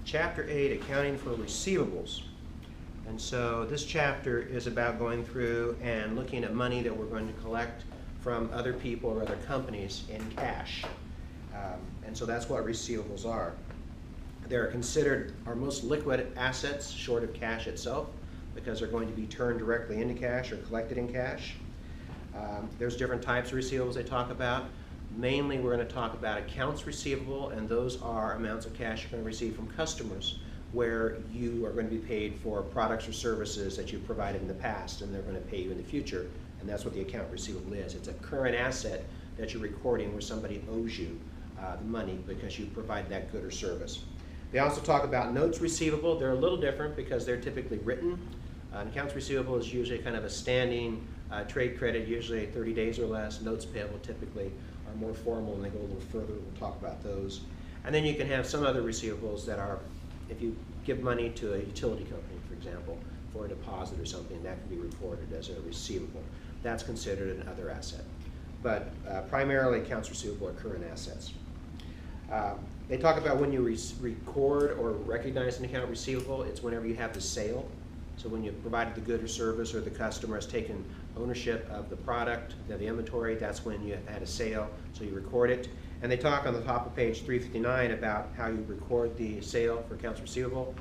Chapter 8, Accounting for Receivables. And so this chapter is about going through and looking at money that we're going to collect from other people or other companies in cash. And so that's what receivables are. They're considered our most liquid assets short of cash itself because they're going to be turned directly into cash or collected in cash. There's different types of receivables they talk about. Mainly we're going to talk about accounts receivable, and those are amounts of cash you're going to receive from customers where you are going to be paid for products or services that you've provided in the past and they're going to pay you in the future, and that's what the account receivable is. It's a current asset that you're recording where somebody owes you the money because you provide that good or service. They also talk about notes receivable. They're a little different because they're typically written. An accounts receivable is usually kind of a standing trade credit, usually 30 days or less. Notes payable typically are more formal and they go a little further. We'll talk about those. And then you can have some other receivables that are, if you give money to a utility company, for example, for a deposit or something, that can be reported as a receivable. That's considered an other asset. But primarily accounts receivable are current assets. They talk about when you record or recognize an account receivable, it's whenever you have the sale. So when you provided the good or service or the customer has taken ownership of the product, the inventory, that's when you had a sale, so you record it. And they talk on the top of page 359 about how you record the sale for accounts receivable.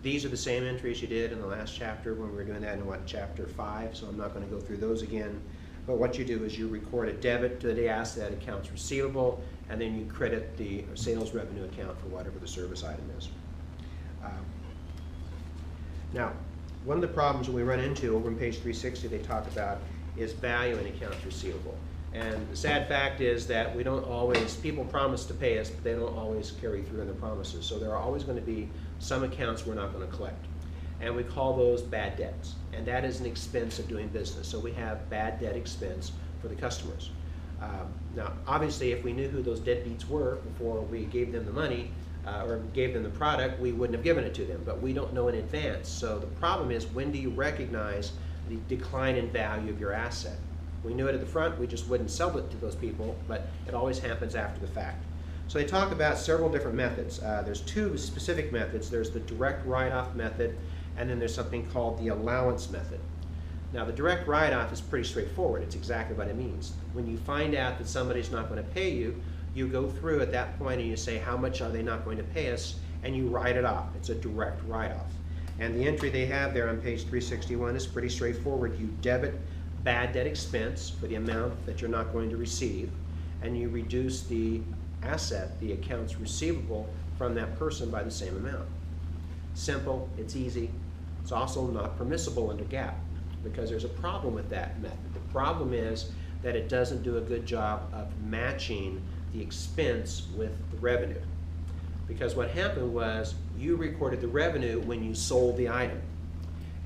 These are the same entries you did in the last chapter when we were doing that in chapter 5, so I'm not going to go through those again. But what you do is you record a debit to the asset accounts receivable, and then you credit the sales revenue account for whatever the service item is. Now, one of the problems we run into over on page 360 they talk about is value in accounts receivable. And the sad fact is that we don't always, people promise to pay us, but they don't always carry through on their promises. So there are always going to be some accounts we're not going to collect. And we call those bad debts. And that is an expense of doing business. So we have bad debt expense for the customers. Now, obviously, if we knew who those deadbeats were before we gave them the money or gave them the product, we wouldn't have given it to them. But we don't know in advance. So the problem is, when do you recognize the decline in value of your asset? We knew it at the front, we just wouldn't sell it to those people, but it always happens after the fact. So they talk about several different methods. There's two specific methods. There's the direct write-off method, and then there's something called the allowance method. Now, the direct write-off is pretty straightforward. It's exactly what it means. When you find out that somebody's not going to pay you, you go through at that point and you say, how much are they not going to pay us, and you write it off. It's a direct write-off. And the entry they have there on page 361 is pretty straightforward. You debit bad debt expense for the amount that you're not going to receive, and you reduce the asset, the accounts receivable, from that person by the same amount. Simple, it's easy. It's also not permissible under GAAP because there's a problem with that method. The problem is that it doesn't do a good job of matching the expense with the revenue. Because what happened was you recorded the revenue when you sold the item.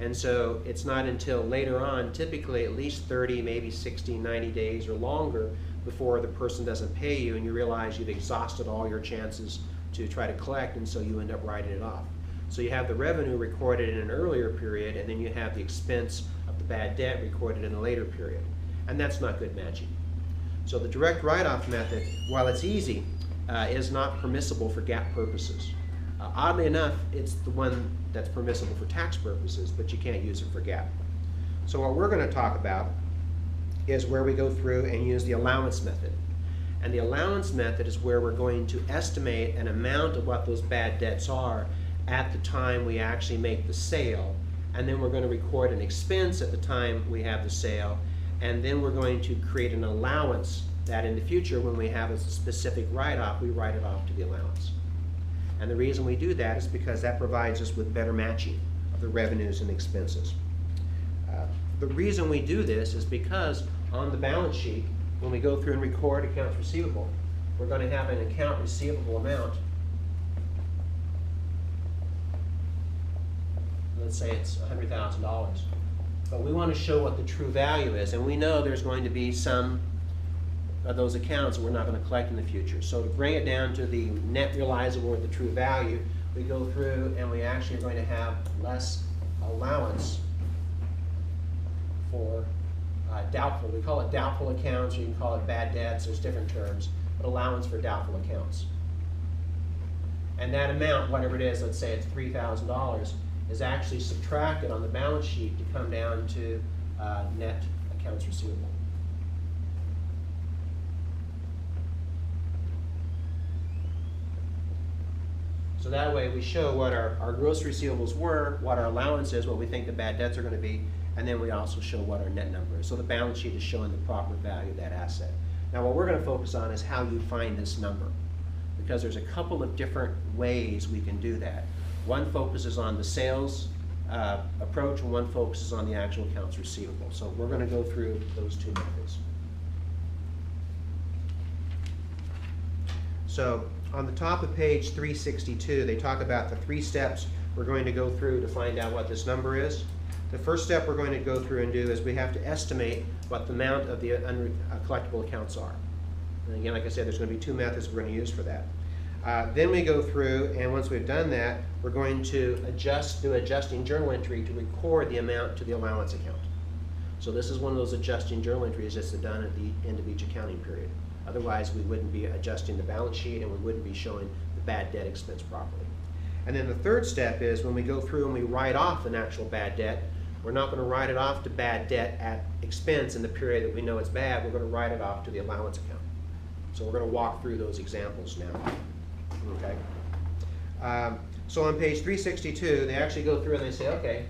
And so it's not until later on, typically at least 30, maybe 60, 90 days or longer before the person doesn't pay you and you realize you've exhausted all your chances to try to collect, and so you end up writing it off. So you have the revenue recorded in an earlier period, and then you have the expense of the bad debt recorded in a later period. And that's not good matching. So the direct write-off method, while it's easy, is not permissible for GAAP purposes. Oddly enough, it's the one that's permissible for tax purposes, but you can't use it for GAAP. So what we're going to talk about is where we go through and use the allowance method. And the allowance method is where we're going to estimate an amount of what those bad debts are at the time we actually make the sale, and then we're going to record an expense at the time we have the sale, and then we're going to create an allowance that in the future, when we have a specific write-off, we write it off to the allowance. And the reason we do that is because that provides us with better matching of the revenues and expenses. The reason we do this is because on the balance sheet, when we go through and record accounts receivable, we're going to have an account receivable amount. Let's say it's $100,000. But we want to show what the true value is, and we know there's going to be some of those accounts that we're not going to collect in the future. So to bring it down to the net realizable or the true value, we go through and we actually are going to have less allowance for doubtful. We call it doubtful accounts, or you can call it bad debts. There's different terms, but allowance for doubtful accounts. And that amount, whatever it is, let's say it's $3,000, is actually subtracted on the balance sheet to come down to net accounts receivable. So that way we show what our gross receivables were, what our allowance is, what we think the bad debts are going to be, and then we also show what our net number is. So the balance sheet is showing the proper value of that asset. Now what we're going to focus on is how you find this number, because there's a couple of different ways we can do that. One focuses on the sales approach, and one focuses on the actual accounts receivable. So we're going to go through those two methods. So on the top of page 362, they talk about the 3 steps we're going to go through to find out what this number is. The first step we're going to go through and do is we have to estimate what the amount of the collectible accounts are. And again, like I said, there's going to be 2 methods we're going to use for that. Then we go through, and once we've done that, we're going to do adjusting journal entry to record the amount to the allowance account. So this is one of those adjusting journal entries that's done at the end of each accounting period. Otherwise, we wouldn't be adjusting the balance sheet and we wouldn't be showing the bad debt expense properly. And then the third step is when we go through and we write off an actual bad debt, we're not going to write it off to bad debt at expense in the period that we know it's bad. We're going to write it off to the allowance account. So we're going to walk through those examples now. Okay. So on page 362, they actually go through and they say, okay,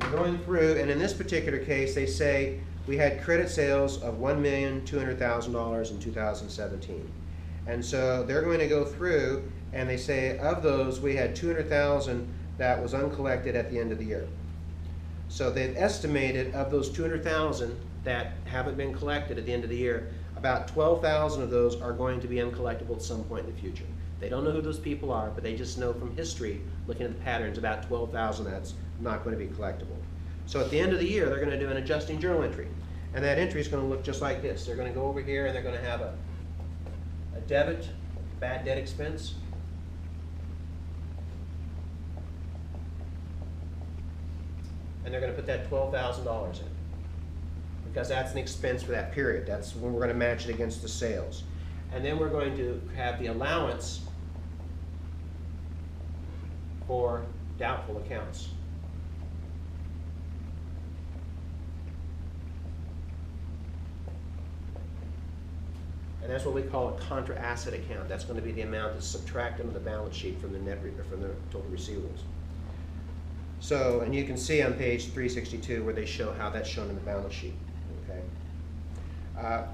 we're going through, and in this particular case, they say we had credit sales of $1,200,000 in 2017. And so they're going to go through and they say of those we had $200,000 that was uncollected at the end of the year. So they've estimated of those $200,000 that haven't been collected at the end of the year, about 12,000 of those are going to be uncollectible at some point in the future. They don't know who those people are, but they just know from history, looking at the patterns, about 12,000 that's not going to be collectible. So at the end of the year, they're going to do an adjusting journal entry. And that entry is going to look just like this. They're going to go over here and they're going to have a debit, bad debt expense. And they're going to put that $12,000 in, because that's an expense for that period. That's when we're going to match it against the sales. And then we're going to have the allowance for doubtful accounts. And that's what we call a contra asset account. That's going to be the amount that's subtracted on the balance sheet from the total receivables. So, and you can see on page 362 where they show how that's shown in the balance sheet. Okay.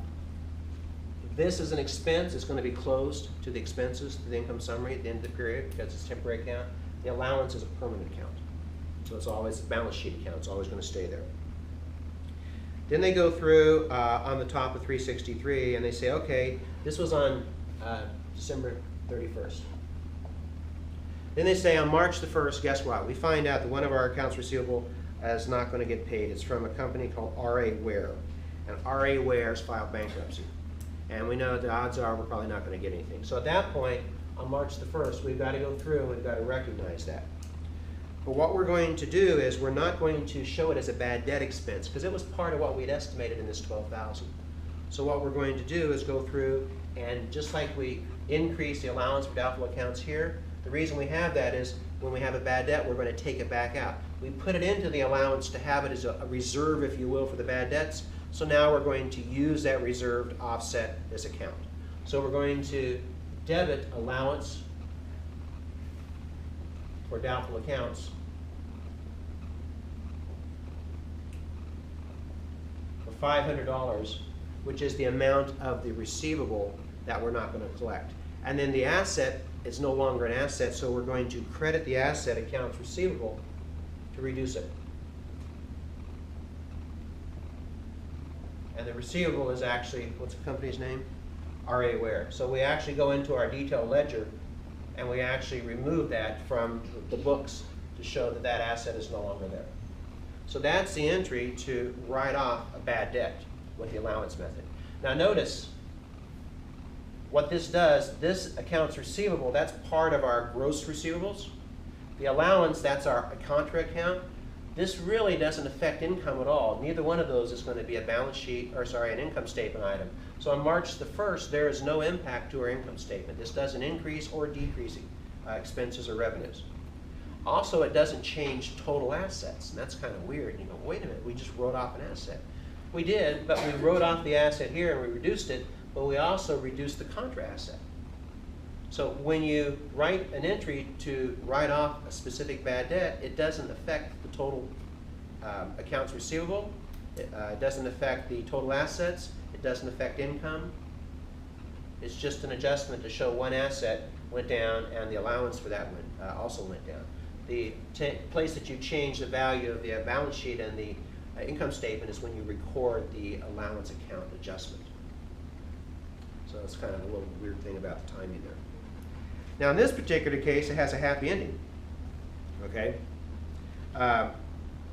This is an expense. It's going to be closed to the expenses, to the income summary at the end of the period, because it's a temporary account. The allowance is a permanent account. So it's always a balance sheet account. It's always going to stay there. Then they go through on the top of 363 and they say, okay, this was on December 31st. Then they say on March the 1st, guess what? We find out that one of our accounts receivable is not going to get paid. It's from a company called R.A. Ware. And R.A. Ware has filed bankruptcy. And we know the odds are we're probably not going to get anything. So at that point, on March the 1st, we've got to go through and we've got to recognize that. But what we're going to do is we're not going to show it as a bad debt expense, because it was part of what we'd estimated in this $12,000. So what we're going to do is go through and just like we increase the allowance for doubtful accounts here, the reason we have that is when we have a bad debt, we're going to take it back out. We put it into the allowance to have it as a reserve, if you will, for the bad debts. So now we're going to use that reserve to offset this account. So we're going to debit allowance for doubtful accounts for $500, which is the amount of the receivable that we're not going to collect. And then the asset is no longer an asset, so we're going to credit the asset accounts receivable to reduce it. And the receivable is actually, what's the company's name? R.A. Ware. So we actually go into our detailed ledger and we actually remove that from the books to show that that asset is no longer there. So that's the entry to write off a bad debt with the allowance method. Now notice what this does, this accounts receivable, that's part of our gross receivables. The allowance, that's our contra account. This really doesn't affect income at all. Neither one of those is going to be a balance sheet, or sorry, an income statement item. So on March the 1st, there is no impact to our income statement. This doesn't increase or decrease expenses or revenues. Also, it doesn't change total assets, and that's kind of weird. And you go, wait a minute, we just wrote off an asset. We did, but we wrote off the asset here and we reduced it, but we also reduced the contra asset. So when you write an entry to write off a specific bad debt, it doesn't affect the total accounts receivable, it doesn't affect the total assets, it doesn't affect income. It's just an adjustment to show one asset went down and the allowance for that one also went down. The place that you change the value of the balance sheet and the income statement is when you record the allowance account adjustment. So it's kind of a little weird thing about the timing there. Now in this particular case, it has a happy ending. Okay. Oh,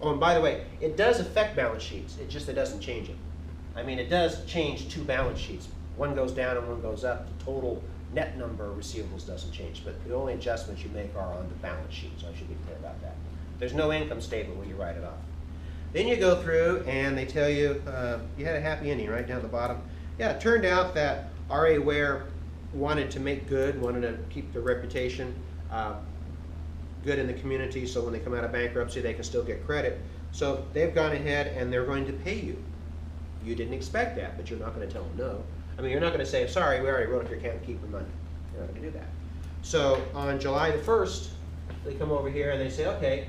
and by the way, it does affect balance sheets. It doesn't change it. I mean, it does change two balance sheets. One goes down and one goes up. The total net number of receivables doesn't change, but the only adjustments you make are on the balance sheet, so I should be clear about that. There's no income statement when you write it off. Then you go through and they tell you, you had a happy ending right down at the bottom. Yeah, it turned out that R.A. Ware wanted to make good, wanted to keep their reputation good in the community, so when they come out of bankruptcy they can still get credit. So they've gone ahead and they're going to pay you. You didn't expect that, but you're not going to tell them no. I mean, you're not going to say, sorry, we already wrote up your account, keep your money. You're not going to do that. So on July the 1st, they come over here and they say, okay,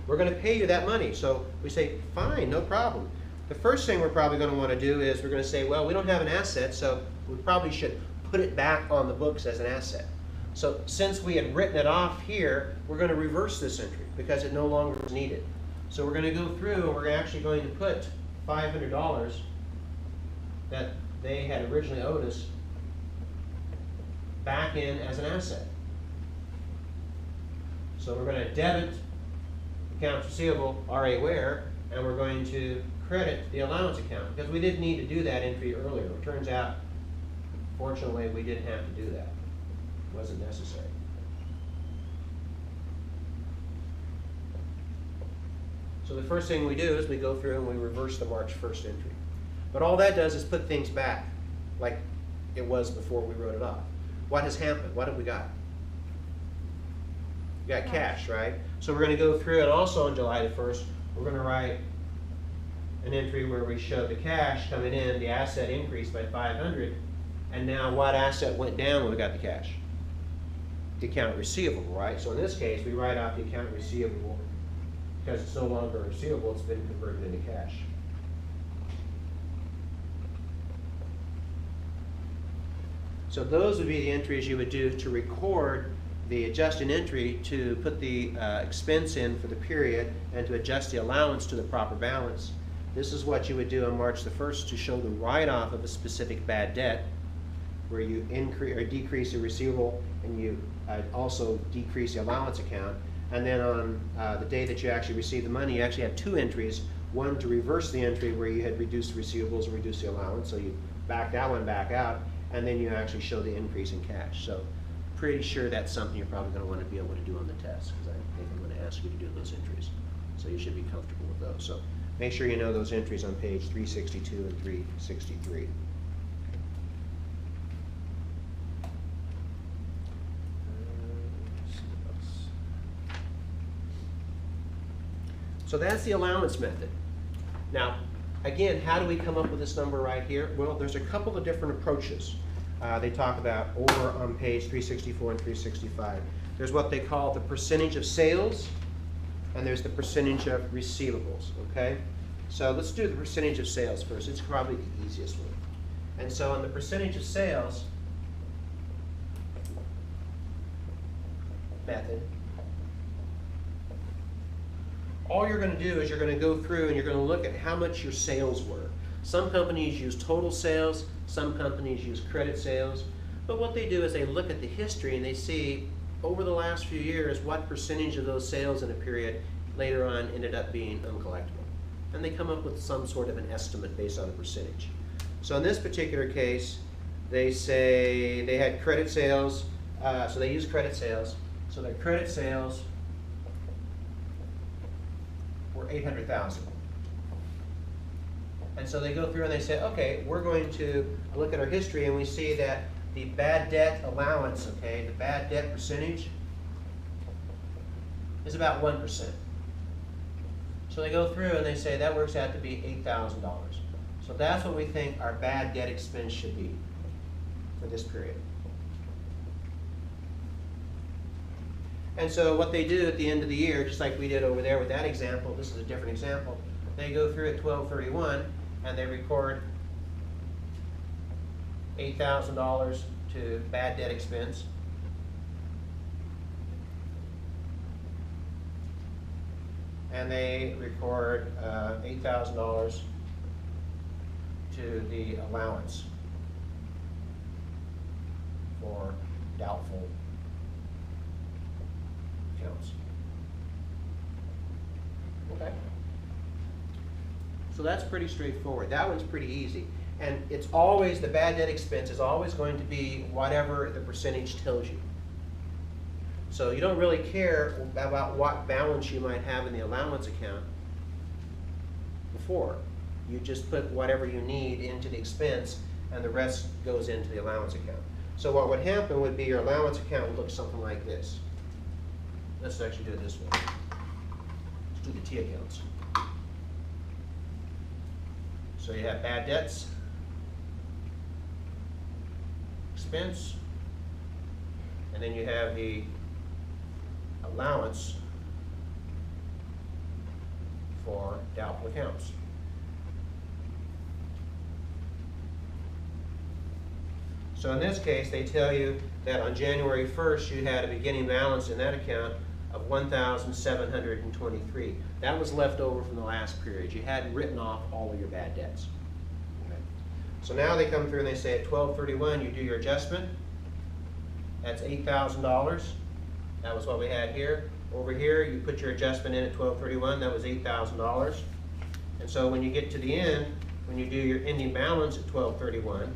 we're going to pay you that money. So we say, fine, no problem. The first thing we're probably going to want to do is we're going to say, well, we don't have an asset, so we probably should put it back on the books as an asset. So since we had written it off here, we're going to reverse this entry because it no longer is needed. So we're going to go through and we're actually going to put $500 that they had originally owed us back in as an asset. So we're going to debit accounts receivable, R.A. Ware, and we're going to credit the allowance account because we didn't need to do that entry earlier. It turns out, fortunately, we didn't have to do that. It wasn't necessary. So the first thing we do is we go through and we reverse the March 1st entry. But all that does is put things back like it was before we wrote it off. What has happened? What have we got? We got cash, right? So we're going to go through, and also on July the 1st, we're going to write an entry where we show the cash coming in, the asset increased by $500, and now what asset went down when we got the cash? The account receivable, right? So in this case, we write off the account receivable because it's no longer a receivable, it's been converted into cash. So those would be the entries you would do to record the adjusting entry to put the expense in for the period and to adjust the allowance to the proper balance. This is what you would do on March the 1st to show the write-off of a specific bad debt where you increase or decrease the receivable and you also decrease the allowance account. And then on the day that you actually receive the money, you actually have two entries. One to reverse the entry where you had reduced receivables and reduced the allowance, so you back that one back out, and then you actually show the increase in cash. So pretty sure that's something you're probably going to want to be able to do on the test, because I think I'm going to ask you to do those entries. So you should be comfortable with those. So make sure you know those entries on page 362 and 363. So that's the allowance method. Now, again, how do we come up with this number right here? Well, there's a couple of different approaches. They talk about over on page 364 and 365. There's what they call the percentage of sales, and there's the percentage of receivables, okay? So let's do the percentage of sales first. It's probably the easiest one. And so on the percentage of sales method, all you're going to do is you're going to go through and you're going to look at how much your sales were. Some companies use total sales, some companies use credit sales, but what they do is they look at the history and they see over the last few years what percentage of those sales in a period later on ended up being uncollectible. And they come up with some sort of an estimate based on a percentage. So in this particular case, they say they had credit sales, so they use credit sales. So their credit sales were 800,000. And so they go through and they say, okay, we're going to look at our history, and we see that the bad debt allowance, okay, the bad debt percentage is about 1%. So they go through and they say that works out to be $8,000. So that's what we think our bad debt expense should be for this period. And so what they do at the end of the year, just like we did over there with that example, this is a different example, they go through at 12/31 and they record $8,000 to bad debt expense. And they record $8,000 to the allowance for doubtful accounts. Okay. So that's pretty straightforward. That one's pretty easy. And it's always, the bad debt expense is always going to be whatever the percentage tells you. So you don't really care about what balance you might have in the allowance account before. You just put whatever you need into the expense, and the rest goes into the allowance account. So what would happen would be your allowance account would look something like this. Let's actually do it this way. Let's do the T accounts. So you have bad debts, expense, and then you have the allowance for doubtful accounts. So in this case, they tell you that on January 1st, you had a beginning balance in that account of $1,723. That was left over from the last period. You hadn't written off all of your bad debts. Okay. So now they come through and they say at 12/31, you do your adjustment. That's $8,000. That was what we had here. Over here, you put your adjustment in at 12/31. That was $8,000. And so when you get to the end, when you do your ending balance at 12/31,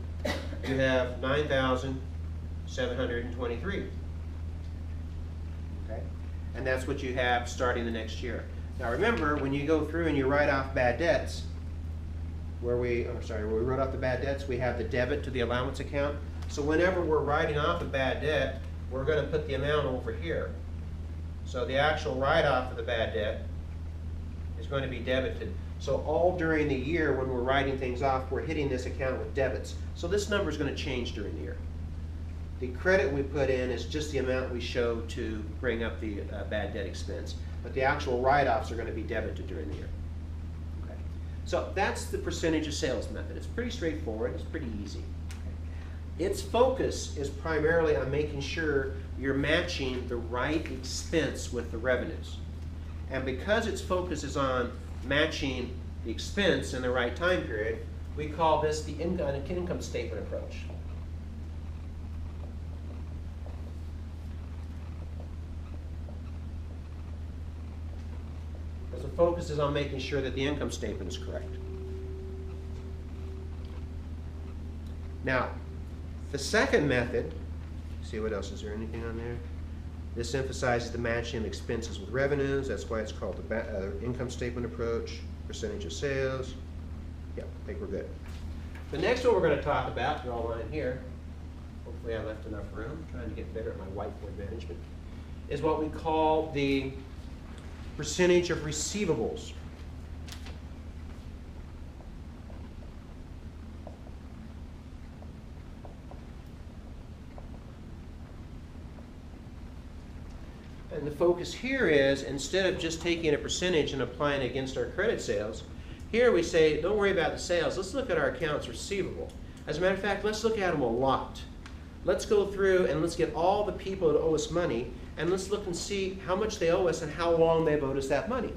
you have $9,723. Okay? And that's what you have starting the next year. Now remember, when you go through and you write off bad debts, where we wrote off the bad debts, we have the debit to the allowance account. So whenever we're writing off a bad debt, we're going to put the amount over here. So the actual write-off of the bad debt is going to be debited. So all during the year when we're writing things off, we're hitting this account with debits. So this number is going to change during the year. The credit we put in is just the amount we show to bring up the bad debt expense. But the actual write-offs are going to be debited during the year. Okay. So that's the percentage of sales method. It's pretty straightforward. It's pretty easy. Its focus is primarily on making sure you're matching the right expense with the revenues. And because its focus is on matching the expense in the right time period, we call this the income statement approach. Because the focus is on making sure that the income statement is correct. Now, the second method, see what else, is there anything on there? This emphasizes the matching of expenses with revenues. That's why it's called the income statement approach, percentage of sales. Yeah, I think we're good. The next one we're going to talk about, draw a line here, hopefully I left enough room, I'm trying to get better at my whiteboard management, is what we call the percentage of receivables. And the focus here is, instead of just taking a percentage and applying it against our credit sales, here we say, don't worry about the sales. Let's look at our accounts receivable. As a matter of fact, let's look at them a lot. Let's go through and let's get all the people that owe us money, and let's look and see how much they owe us and how long they've owed us that money.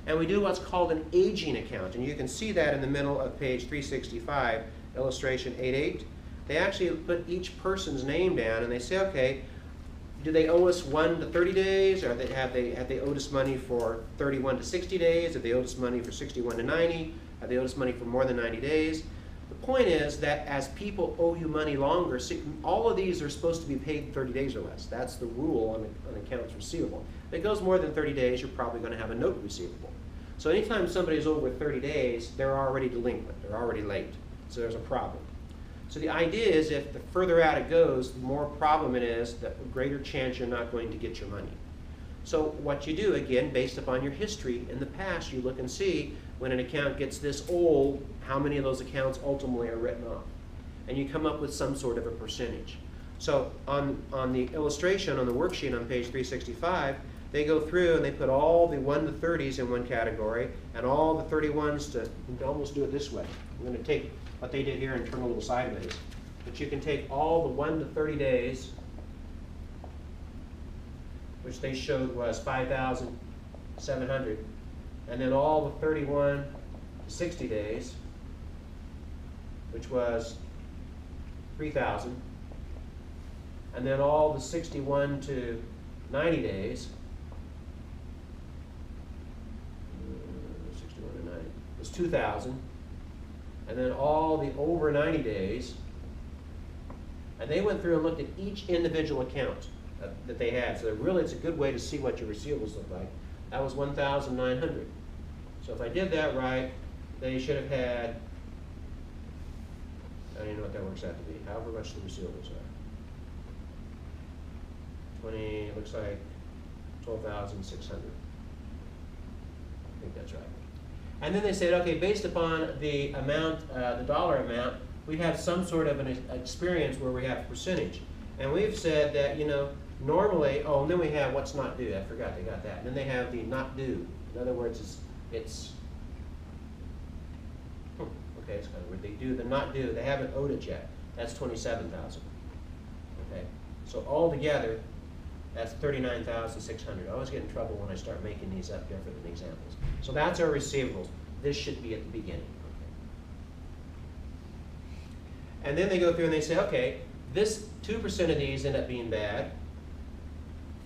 And we do what's called an aging account. And you can see that in the middle of page 365, illustration 8.8. They actually put each person's name down and they say, okay, do they owe us 1 to 30 days? Or have they owed us money for 31 to 60 days? Have they owed us money for 61 to 90? Have they owed us money for more than 90 days? The point is that as people owe you money longer, see, all of these are supposed to be paid in 30 days or less. That's the rule on accounts receivable. If it goes more than 30 days, you're probably going to have a note receivable. So anytime somebody's over 30 days, they're already delinquent, they're already late. So there's a problem. So the idea is if the further out it goes, the more problem it is, the greater chance you're not going to get your money. So what you do, again, based upon your history in the past, you look and see when an account gets this old, how many of those accounts ultimately are written off. And you come up with some sort of a percentage. So on the illustration on the worksheet on page 365, they go through and they put all the 1 to 30s in one category and all the 31s to, you can almost do it this way. I'm going to take what they did here and turn a little sideways. But you can take all the 1 to 30 days, which they showed was 5,700, and then all the 31 to 60 days, which was 3,000, and then all the 61 to 90 days, 61 to 90 was 2,000, and then all the over 90 days, and they went through and looked at each individual account that they had. So really it's a good way to see what your receivables look like. That was 1,900. So if I did that right, they should have had, I don't even know what that works out to be, however much the receivables are. 20, it looks like 12,600. I think that's right. And then they said, okay, based upon the amount, the dollar amount, we have some sort of an experience where we have a percentage. And we've said that, you know, normally, oh, and then we have what's not due. I forgot they got that. And then they have the not due. In other words, it's okay, it's kind of weird. They do the not due. They haven't owed it yet. That's 27,000. Okay, so altogether, that's 39,600. I always get in trouble when I start making these up different than examples. So that's our receivables. This should be at the beginning. Okay. And then they go through and they say, okay, this 2% of these end up being bad.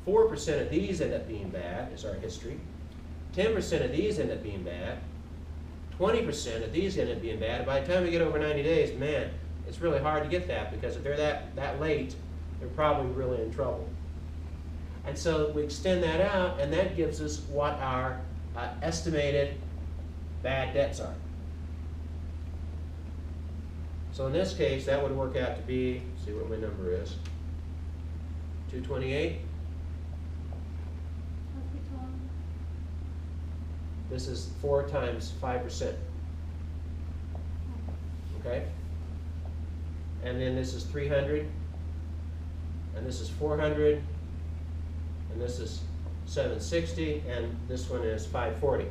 4% of these end up being bad, is our history. 10% of these end up being bad. 20% of these end up being bad. By the time we get over 90 days, man, it's really hard to get that, because if they're that late, they're probably really in trouble. And so we extend that out, and that gives us what our estimated bad debts are. So in this case, that would work out to be, see what my number is, 228. This is 4 times 5%. Okay? And then this is 300, and this is 400, and this is 760, and this one is 540.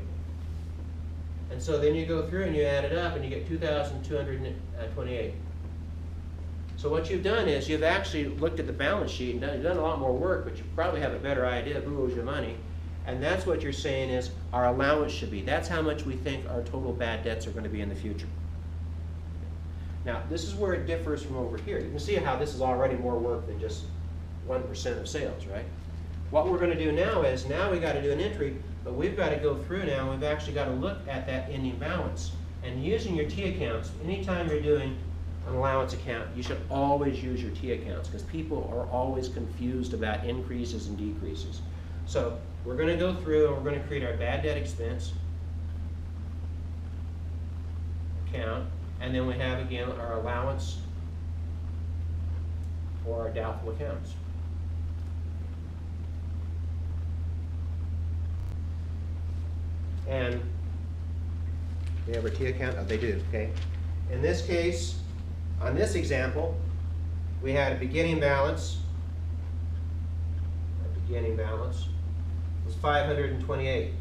And so then you go through and you add it up and you get 2,228. So what you've done is you've actually looked at the balance sheet and you've done a lot more work, but you probably have a better idea of who owes you money. And that's what you're saying is our allowance should be. That's how much we think our total bad debts are going to be in the future. Now, this is where it differs from over here. You can see how this is already more work than just 1% of sales, right? What we're going to do now is, now we've got to do an entry, but we've got to go through now, and we've actually got to look at that ending balance. And using your T accounts, anytime you're doing an allowance account, you should always use your T accounts, because people are always confused about increases and decreases. So we're going to go through and we're going to create our bad debt expense account, and then we have again our allowance for our doubtful accounts. And we have our T account? Oh, they do, okay. In this case, on this example, we had a beginning balance. Our beginning balance was 528.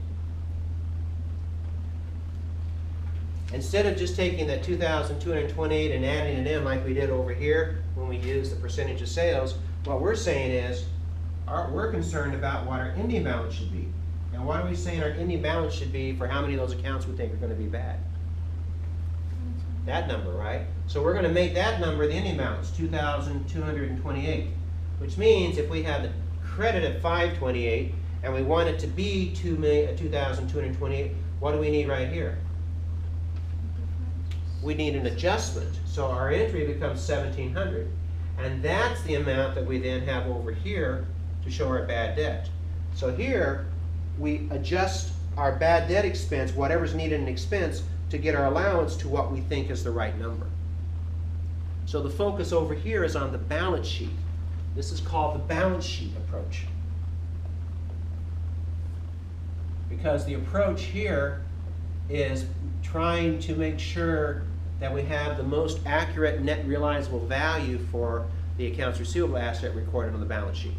Instead of just taking that 2,228 and adding it in like we did over here when we used the percentage of sales, what we're saying is we're concerned about what our ending balance should be. And what are we saying our ending balance should be for how many of those accounts we think are going to be bad? That number, right? So we're going to make that number the ending balance, 2,228. Which means if we have the credit at 528 and we want it to be 2,228, what do we need right here? We need an adjustment. So our entry becomes 1,700. And that's the amount that we then have over here to show our bad debt. So here, we adjust our bad debt expense, whatever's needed in expense, to get our allowance to what we think is the right number. So the focus over here is on the balance sheet. This is called the balance sheet approach. Because the approach here is trying to make sure that we have the most accurate net realizable value for the accounts receivable asset recorded on the balance sheet.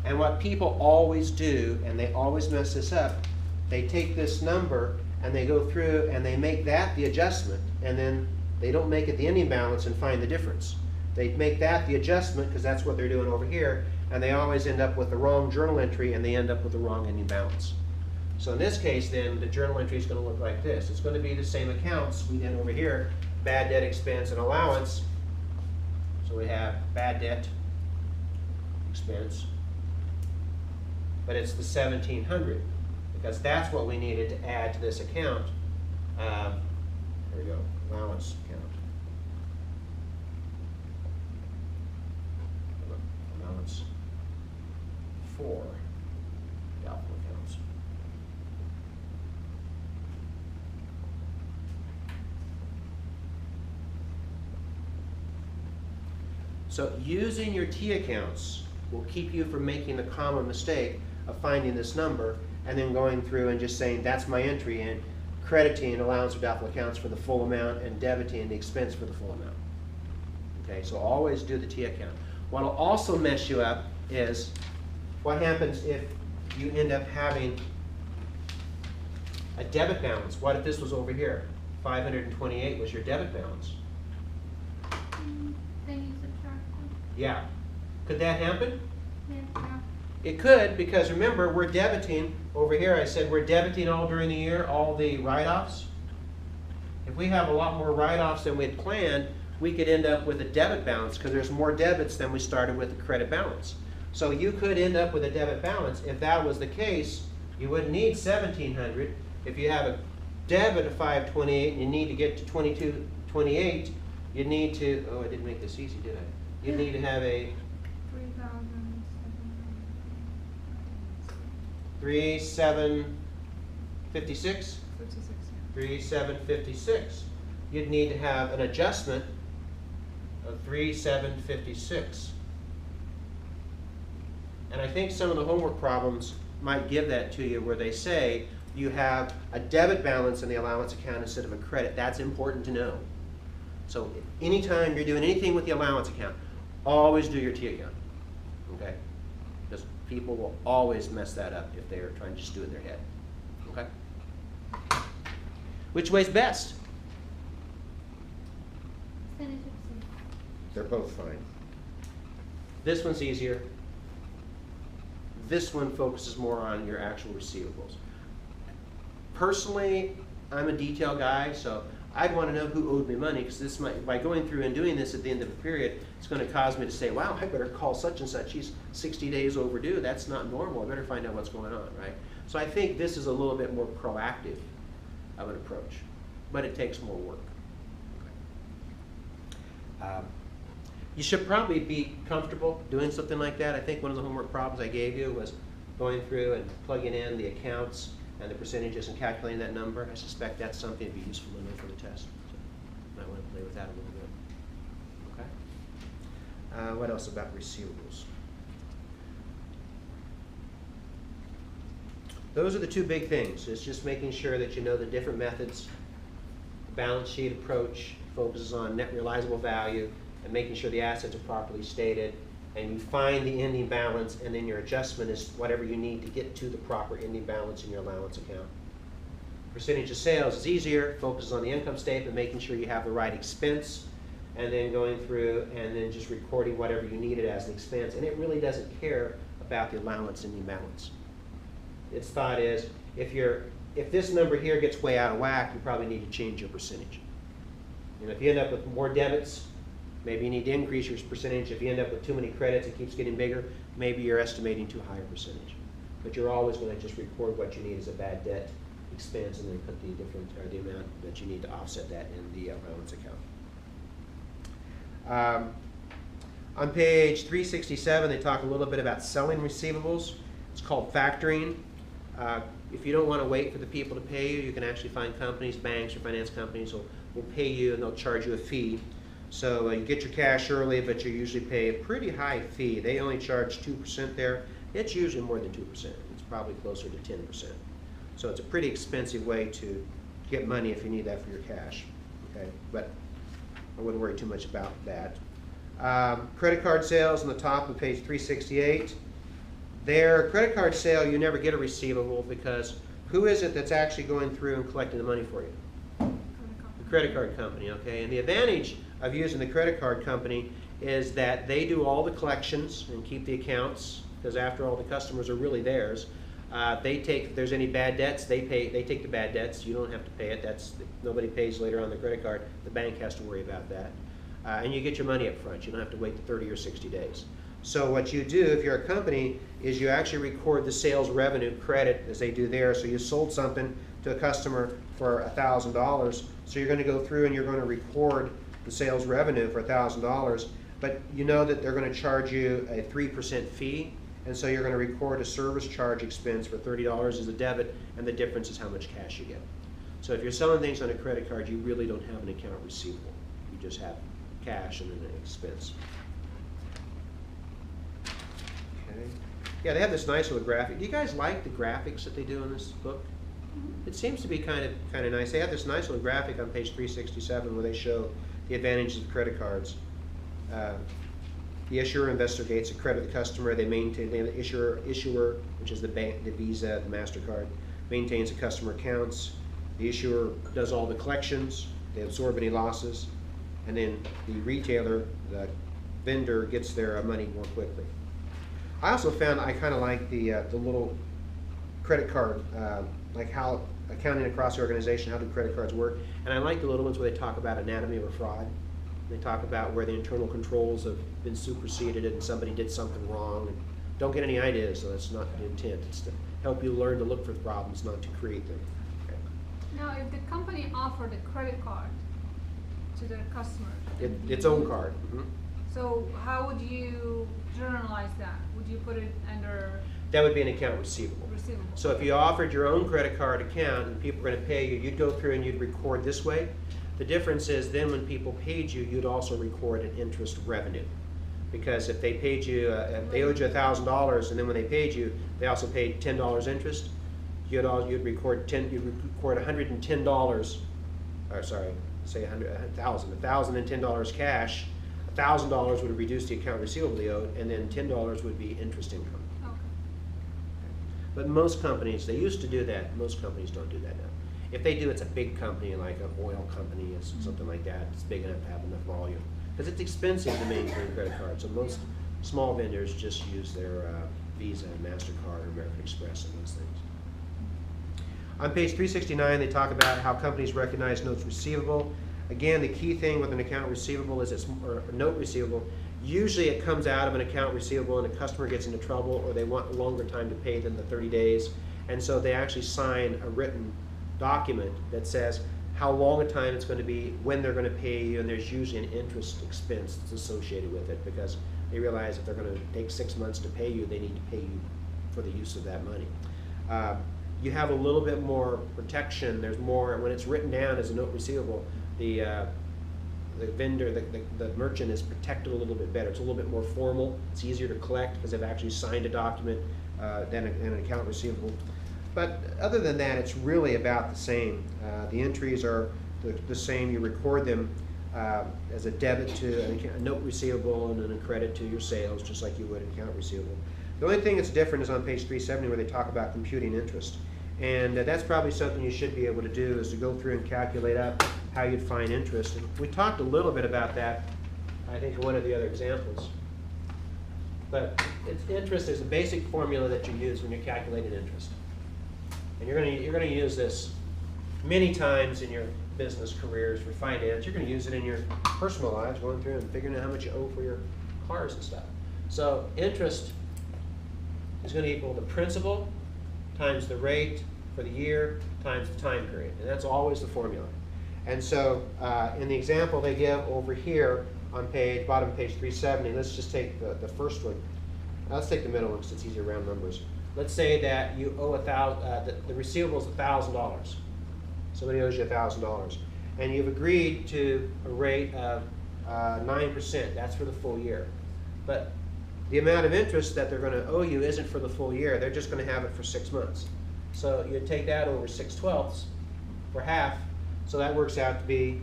And what people always do, and they always mess this up, they take this number and they go through and they make that the adjustment, and then they don't make it the ending balance and find the difference. They make that the adjustment because that's what they're doing over here, and they always end up with the wrong journal entry and they end up with the wrong ending balance. So in this case then, the journal entry is going to look like this. It's going to be the same accounts we did over here, bad debt expense and allowance. So we have bad debt expense, but it's the 1,700 because that's what we needed to add to this account. Here we go, allowance account. Allowance for doubtful accounts. So using your T accounts will keep you from making the common mistake of finding this number and then going through and just saying that's my entry and crediting allowance for doubtful accounts for the full amount and debiting the expense for the full amount. Okay, so always do the T account. What'll also mess you up is what happens if you end up having a debit balance. What if this was over here? 528 was your debit balance. Then you subtract them. Yeah. Could that happen? Yeah. It could, because remember, we're debiting, over here I said we're debiting all during the year, all the write-offs. If we have a lot more write-offs than we had planned, we could end up with a debit balance because there's more debits than we started with the credit balance. So you could end up with a debit balance. If that was the case, you wouldn't need 1,700. If you have a debit of 528 and you need to get to 2228, you need to, oh, I didn't make this easy, did I? You need to have a 3,756? 3,756. You'd need to have an adjustment of 3,756. And I think some of the homework problems might give that to you where they say you have a debit balance in the allowance account instead of a credit. That's important to know. So anytime you're doing anything with the allowance account, always do your T account, okay? Because people will always mess that up if they're trying to just do it in their head, okay? Which way's best? They're both fine. This one's easier. This one focuses more on your actual receivables. Personally, I'm a detail guy, so I'd want to know who owed me money, because this might, by going through and doing this at the end of a period, it's going to cause me to say, wow, I better call such and such. He's 60 days overdue. That's not normal. I better find out what's going on, right? So I think this is a little bit more proactive of an approach, but it takes more work. You should probably be comfortable doing something like that. I think one of the homework problems I gave you was going through and plugging in the accounts and the percentages and calculating that number. I suspect that's something that'd be useful to know for the test. So you might want to play with that a little bit. Okay. What else about receivables? Those are the two big things. It's just making sure that you know the different methods. The balance sheet approach focuses on net realizable value and making sure the assets are properly stated, and you find the ending balance, and then your adjustment is whatever you need to get to the proper ending balance in your allowance account. Percentage of sales is easier, focuses on the income statement, making sure you have the right expense, and then going through and then just recording whatever you needed as an expense, and it really doesn't care about the allowance ending balance. Its thought is, if this number here gets way out of whack, you probably need to change your percentage. And if you end up with more debits, maybe you need to increase your percentage. If you end up with too many credits, it keeps getting bigger, maybe you're estimating too high a percentage. But you're always going to just record what you need as a bad debt expense and then put the different, or the amount that you need to offset that in the allowance account. On page 367, they talk a little bit about selling receivables. It's called factoring. If you don't want to wait for the people to pay you, you can actually find companies, banks or finance companies will pay you and they'll charge you a fee. So you get your cash early, but you usually pay a pretty high fee. They only charge 2% there. It's usually more than 2%. It's probably closer to 10%. So it's a pretty expensive way to get money if you need that for your cash. Okay, but I wouldn't worry too much about that. Credit card sales on the top of page 368. Their credit card sale, you never get a receivable because who is it that's actually going through and collecting the money for you? The credit card company, okay? And the advantage of using the credit card company is that they do all the collections and keep the accounts, because after all, the customers are really theirs. They take, if there's any bad debts, they take the bad debts. You don't have to pay it. Nobody pays later on the credit card. The bank has to worry about that. And you get your money up front. You don't have to wait the 30 or 60 days. So what you do, if you're a company, is you actually record the sales revenue credit as they do there. So you sold something to a customer for $1,000. So you're going to go through and you're going to record the sales revenue for $1,000. But you know that they're going to charge you a 3% fee. And so you're going to record a service charge expense for $30 as a debit, and the difference is how much cash you get. So if you're selling things on a credit card, you really don't have an account receivable. You just have cash and an expense. Okay. Yeah, they have this nice little graphic. Do you guys like the graphics that they do in this book? It seems to be kind of nice. They have this nice little graphic on page 367 where they show the advantages of credit cards. The issuer investigates the credit of the customer. They maintain the issuer, which is the bank, the Visa, the MasterCard, maintains the customer accounts. The issuer does all the collections. They absorb any losses, and then the retailer, the vendor, gets their money more quickly. I also found I kind of like the little credit card, like how accounting across the organization, how do credit cards work, and I like the little ones where they talk about anatomy of a fraud. They talk about where the internal controls have been superseded and somebody did something wrong. And don't get any ideas, so that's not the intent. It's to help you learn to look for problems, not to create them. Okay. Now, if the company offered a credit card to their customer, Its own card. So how would you journalize that? Would you put it under That would be an account receivable. receivable? So if you offered your own credit card account and people were going to pay you, you'd go through and you'd record this way. The difference is then when people paid you, you'd also record an interest revenue. Because if they paid you, if they owed you $1,000 and then when they paid you, they also paid $10 interest, you'd record $110, or sorry, say $1,010 cash. $1,000 would reduce the account receivable they owed, and then $10 would be interest income. Okay. But most companies, they used to do that. Most companies don't do that now. If they do, it's a big company, like an oil company or something like that. It's big enough to have enough volume. Because it's expensive to maintain credit cards. So most small vendors just use their Visa and MasterCard or American Express and those things. On page 369, they talk about how companies recognize notes receivable. Again, the key thing with an account receivable is or a note receivable. Usually it comes out of an account receivable and a customer gets into trouble or they want a longer time to pay than the 30 days. And so they actually sign a written document that says how long a time it's going to be, when they're going to pay you, and there's usually an interest expense that's associated with it because they realize if they're going to take 6 months to pay you, they need to pay you for the use of that money. You have a little bit more protection. There's more, when it's written down as a note receivable, the vendor, the merchant is protected a little bit better. It's a little bit more formal. It's easier to collect because they've actually signed a document than an account receivable. But other than that, it's really about the same. The entries are the same. You record them as a debit to a note receivable and then a credit to your sales, just like you would an account receivable. The only thing that's different is on page 370 where they talk about computing interest. And that's probably something you should be able to do, is to go through and calculate out how you'd find interest. And we talked a little bit about that, I think, in one of the other examples. But interest is a basic formula that you use when you're calculating interest. And you're going to use this many times in your business careers for finance. You're going to use it in your personal lives, going through and figuring out how much you owe for your cars and stuff. So interest is going to equal the principal times the rate for the year times the time period. And that's always the formula. And so in the example they give over here on bottom of page 370, let's just take the first one. Let's take the middle one because it's easier round numbers. let's say that you owe the receivable is $1,000. Somebody owes you $1,000, and you've agreed to a rate of 9%. That's for the full year. But the amount of interest that they're going to owe you isn't for the full year. They're just going to have it for 6 months. So you take that over 6/12 for half. So that works out to be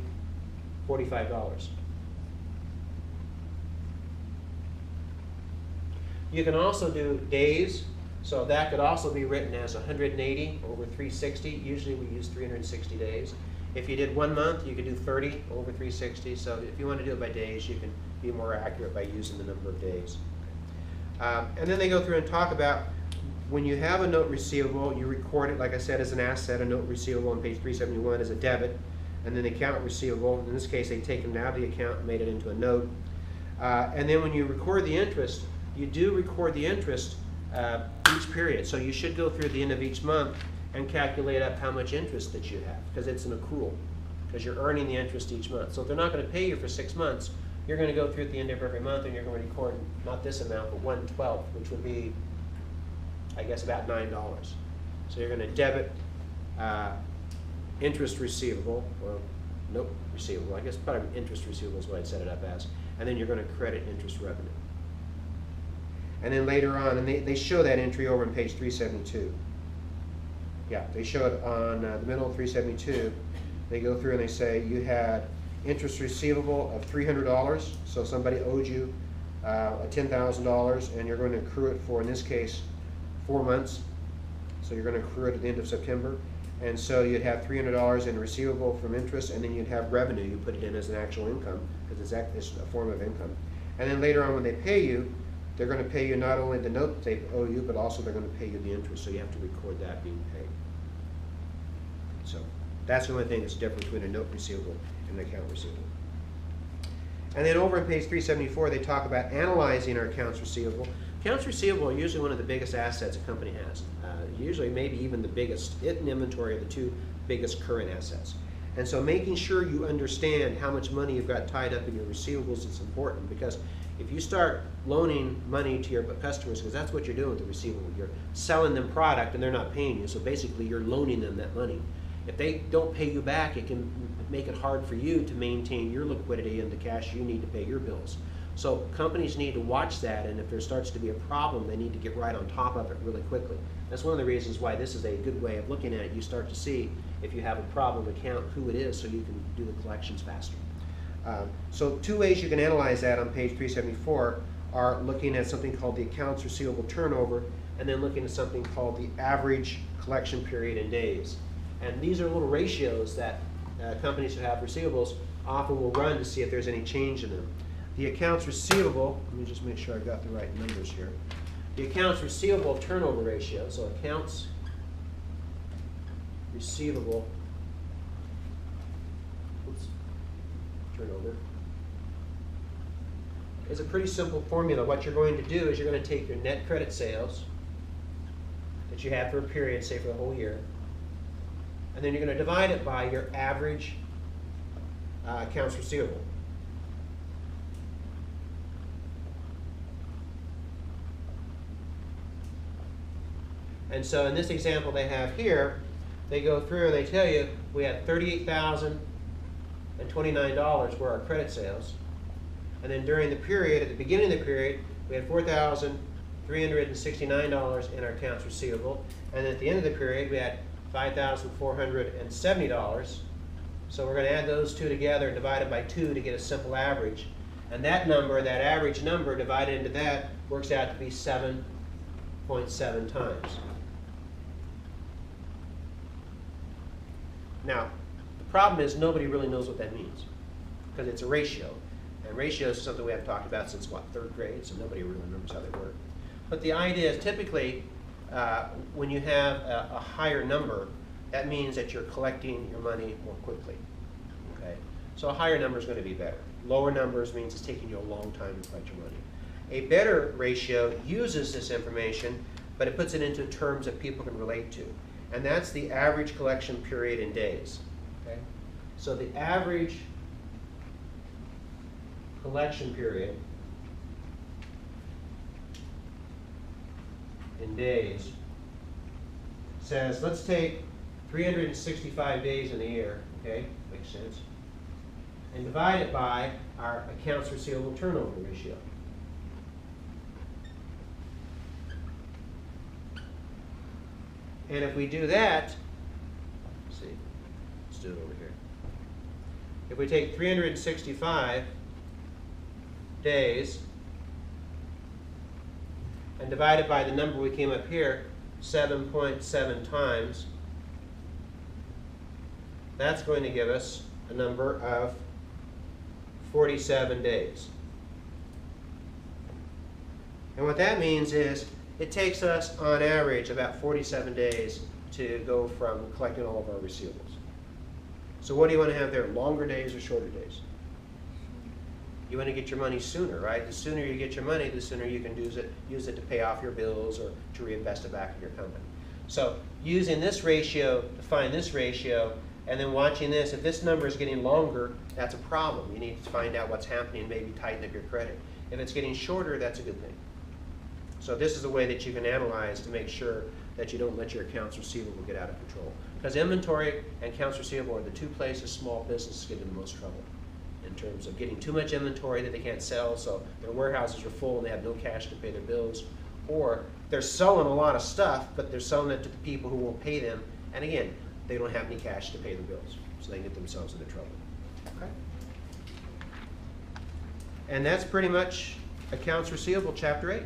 $45. You can also do days, so that could also be written as 180 over 360. Usually we use 360 days. If you did 1 month, you could do 30 over 360. So if you want to do it by days, you can be more accurate by using the number of days. And then they go through and talk about when you have a note receivable, you record it, like I said, as an asset. A note receivable on page 371 is a debit, and then the account receivable, in this case, they've taken it out of the account and made it into a note. And then when you record the interest, you do record the interest each period. So you should go through at the end of each month and calculate up how much interest that you have, because it's an accrual, because you're earning the interest each month. So if they're not going to pay you for 6 months, you're going to go through at the end of every month and you're going to record not this amount, but 1/12, which would be, I guess, about $9. So you're going to debit interest receivable, or note receivable, I guess probably interest receivable is what I'd set it up as, and then you're going to credit interest revenue. And then later on, and they show that entry over on page 372. Yeah, they show it on the middle of 372. They go through and they say you had interest receivable of $300, so somebody owed you $10,000, and you're going to accrue it for, in this case, 4 months. So you're going to accrue it at the end of September. And so you'd have $300 in receivable from interest, and then you'd have revenue. You put it in as an actual income, because it's a form of income. And then later on when they pay you, they're going to pay you not only the note that they owe you, but also they're going to pay you the interest. So you have to record that being paid. So that's the only thing that's different between a note receivable and an account receivable. And then over on page 374, they talk about analyzing our accounts receivable. Accounts receivable are usually one of the biggest assets a company has. Usually maybe even the biggest. It and inventory are the two biggest current assets. And so making sure you understand how much money you've got tied up in your receivables is important, because if you start loaning money to your customers, because that's what you're doing with the receivable, you're selling them product and they're not paying you, so basically you're loaning them that money. If they don't pay you back, it can make it hard for you to maintain your liquidity and the cash you need to pay your bills. So companies need to watch that, and if there starts to be a problem, they need to get right on top of it really quickly. That's one of the reasons why this is a good way of looking at it. You start to see if you have a problem account, who it is, so you can do the collections faster. So 2 ways you can analyze that on page 374 are looking at something called the accounts receivable turnover, and then looking at something called the average collection period in days. And these are little ratios that companies who have receivables often will run to see if there's any change in them. The accounts receivable, let me just make sure I got the right numbers here. The accounts receivable turnover ratio, so accounts receivable, turnover, is a pretty simple formula. What you're going to do is you're going to take your net credit sales that you have for a period, say for the whole year, and then you're going to divide it by your average accounts receivable. And so in this example they have here, they go through and they tell you we had $38,029 were our credit sales. And then during the period, at the beginning of the period, we had $4,369 in our accounts receivable. And at the end of the period, we had $5,470. So we're going to add those two together and divide it by 2 to get a simple average. And that number, that average number divided into that, works out to be 7.7 times. Now, the problem is nobody really knows what that means, because it's a ratio. And ratios is something we haven't talked about since, what, 3rd grade, so nobody really remembers how they work. But the idea is typically when you have a higher number, that means that you're collecting your money more quickly. Okay? So a higher number is going to be better. Lower numbers means it's taking you a long time to collect your money. A better ratio uses this information, but it puts it into terms that people can relate to. And that's the average collection period in days. Okay? So the average collection period in days says, let's take 365 days in a year, okay, makes sense, and divide it by our accounts receivable turnover ratio. And if we do that, let's see, let's do it over here. If we take 365 days and divide it by the number we came up here, 7.7 times, that's going to give us a number of 47 days. And what that means is it takes us, on average, about 47 days to go from collecting all of our receivables. So what do you want to have there, longer days or shorter days? You want to get your money sooner, right? The sooner you get your money, the sooner you can use it to pay off your bills or to reinvest it back in your company. So using this ratio to find this ratio, and then watching this, if this number is getting longer, that's a problem. You need to find out what's happening and maybe tighten up your credit. If it's getting shorter, that's a good thing. So this is a way that you can analyze to make sure that you don't let your accounts receivable get out of control. Because inventory and accounts receivable are the two places small businesses get in the most trouble, in terms of getting too much inventory that they can't sell, so their warehouses are full and they have no cash to pay their bills. Or they're selling a lot of stuff, but they're selling it to the people who won't pay them. And again, they don't have any cash to pay the bills, so they get themselves into trouble. Okay? And that's pretty much Accounts Receivable, Chapter 8.